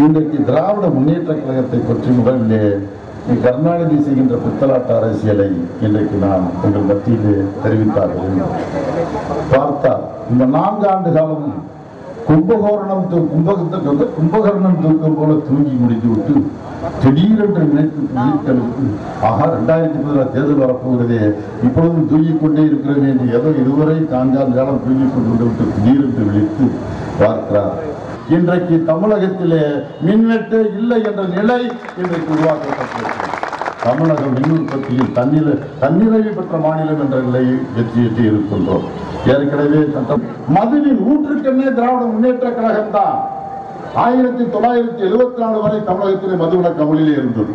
இன்றைக்கு திராவிட முன்னேற்ற கழகத்தை பற்றி முதலிலே கருணாநிதி செய்கின்ற பித்தலாட்ட அரசியலை இன்றைக்கு நான் உங்கள் மத்தியிலே தெரிவித்தார்கள். பார்த்தால் இந்த 4 ஆண்டு காலம் கும்பகோரணம் தூக்கம் போல தூங்கி முடித்து விட்டு திடீரென்று நினைத்து ஆக 2010 தேர்தல் வரப்போகிறதே, இப்பொழுதும் தூங்கிக் கொண்டே இருக்கிறது என்று ஏதோ இதுவரை 4 ஆண்டு காலம் தூங்கிக் கொண்டு விட்டு திடீரென்று விழித்து பார்க்கிறார். இன்றைக்கு தமிழகத்திலே மின்வெட்டு இல்லை என்ற நிலை இன்றைக்கு உருவாக்கப்பட்டிருக்கிறது. தமிழகம் மின் உற்பத்தியில் தன்னிறைவு பெற்ற மாநிலம் என்ற நிலையை வெற்றியேற்றி இருக்கின்றோம். ஏற்கனவே மதுவின் ஊற்றுக்கண்ணே திராவிட முன்னேற்ற கழகம் தான். 1974 வரை தமிழகத்திலே மதுவிலக்கு அமலிலே இருந்தது.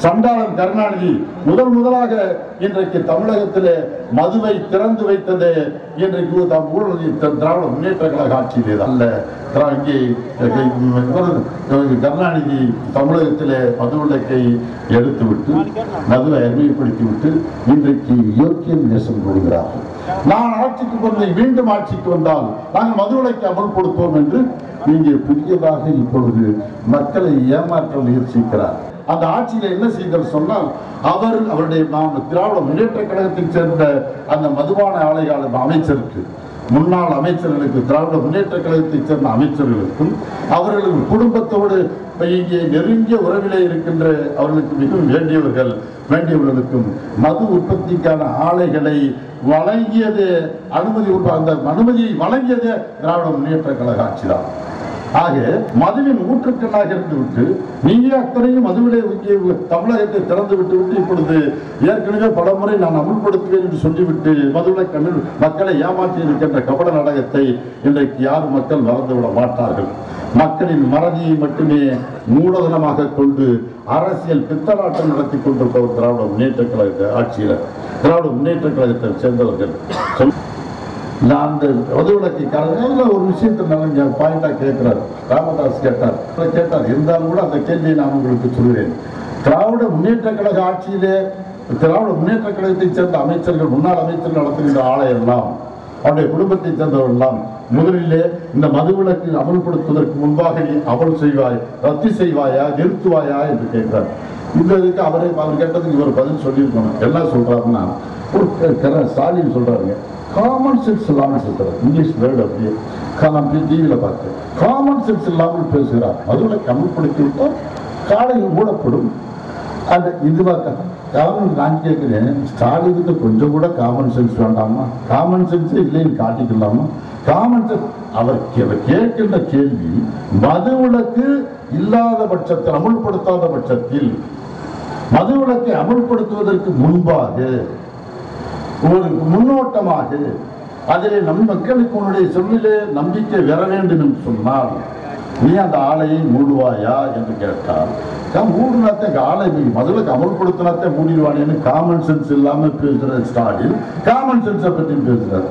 சண்டாளன் கருணாநிதி முதலாக இன்றைக்கு தமிழகத்திலே மதுவை திறந்து வைத்தது இன்றைக்கு திராவிட முன்னேற்ற கழக ஆட்சியிலே அல்ல. கருணாநிதி தமிழகத்திலே மதுவிலக்கை எடுத்துவிட்டு மதுவை அறிமுகப்படுத்திவிட்டு இன்றைக்கு யோக்கியம் நேசம் கொள்கிறார்கள். நான் ஆட்சிக்கு வந்து மீண்டும் ஆட்சிக்கு வந்தால் நாங்கள் மதுவிலக்கை அமல்படுத்துவோம் என்று இங்கே புதியதாக இப்பொழுது மக்களை ஏமாற்ற முயற்சிக்கிறார். அந்த ஆட்சியில என்ன செய்தார் சொன்னால், அவருடைய திராவிட முன்னேற்ற கழகத்தைச் சேர்ந்த அந்த மதுபான ஆலையாளர் அமைச்சருக்கு, முன்னாள் அமைச்சர்களுக்கு, திராவிட முன்னேற்ற கழகத்தைச் சேர்ந்த அமைச்சர்களுக்கும் அவர்களுக்கு குடும்பத்தோடு இங்கே நெருங்கிய உறவிலே இருக்கின்ற அவர்களுக்கு மிகவும் வேண்டியவர்களுக்கும் மது உற்பத்திக்கான ஆலைகளை வழங்கியது அந்த அனுமதியை வழங்கியது திராவிட முன்னேற்ற கழக ஆட்சிதான். ஆக மதுவின் ஊற்றுக்கண்ணாக இருந்துவிட்டு நீங்க அத்தனையும் மதுவிலே தமிழகத்தை திறந்து விட்டு இப்பொழுது ஏற்கனவே பல முறை நான் அமுல்படுத்துவேன் என்று சொல்லிவிட்டு மதுவிலக்கு மக்களை ஏமாற்றி இருக்கின்ற கபட நாடகத்தை இன்றைக்கு யாரும் மக்கள் மறந்துவிட மாட்டார்கள். மக்களின் மறதியை மட்டுமே மூலதனமாக கொண்டு அரசியல் பித்தலாட்டம் நடத்தி கொண்டிருப்பவர் திராவிட முன்னேற்ற கழகத்தை ஆட்சியில் திராவிட முன்னேற்ற கழகத்தை சேர்ந்தவர்கள். நான் அந்த மதுவிலக்கு ஒரு விஷயத்தை பாயிண்டா கேட்கிறார். ராமதாஸ் கேட்டார். இருந்தாலும் கூட அந்த கேள்வியை நான் உங்களுக்கு சொல்கிறேன். திராவிட முன்னேற்ற கழக ஆட்சியிலே திராவிட முன்னேற்ற கழகத்தை சேர்ந்த அமைச்சர்கள், முன்னாள் அமைச்சர்கள் நடத்துகின்ற ஆலை எல்லாம், அவருடைய குடும்பத்தை சேர்ந்தவர்கள் எல்லாம் முதலிலே இந்த மதுவிலக்கு அமல்படுத்துவதற்கு முன்பாக நீ அமல் செய்வாய், ரத்து செய்வாயா, நிறுத்துவாயா என்று கேட்கிறார். இந்த இதுக்கு அவர் கேட்டதுக்கு இவர் பதில் சொல்லியிருக்கணும். என்ன சொல்றாருன்னா, ஒரு ஸ்டாலின் சொல்றாருங்க, காமன் சென்ஸ் இல்லாமல் சொல்றாரு. இங்கிலீஷ் வேர்டு அப்படியே நான் டிவியில் பார்த்தேன். காமன் சென்ஸ் இல்லாமல் பேசுகிறார். மதுவிலக்கு அமல்படுத்தி விட்டால் காலையில் மூடப்படும். அந்த இதுவாக நான் கேட்கிறேன், ஸ்டாலினுக்கு கொஞ்சம் கூட காமன் சென்ஸ் வேண்டாமா? காமன் சென்ஸ் இல்லைன்னு காட்டிக்கலாமா? காமன் சென்ஸ் அவர் கேட்கின்ற கேள்வி, மதுவிலக்கு இல்லாத பட்சத்தில், அமுல்படுத்தாத பட்சத்தில் மதுவிலக்கை அமுல்படுத்துவதற்கு முன்பாக ஒரு முன்னோட்டமாக அதிலே மக்களுக்கு உன்னுடைய சொல்லிலே நம்பிக்கை வர வேண்டும் என்று சொன்னால் நீ அந்த ஆலையை மூடுவாயா என்று கேட்டால், மூடினாத்தே ஆலை மதுவிலக்கு அமல்படுத்தினாத்தே மூடிடுவானேன்னு காமன் சென்ஸ் இல்லாமல் பேசுகிற ஸ்டாலின் காமன் சென்ஸை பற்றி பேசுகிறார்.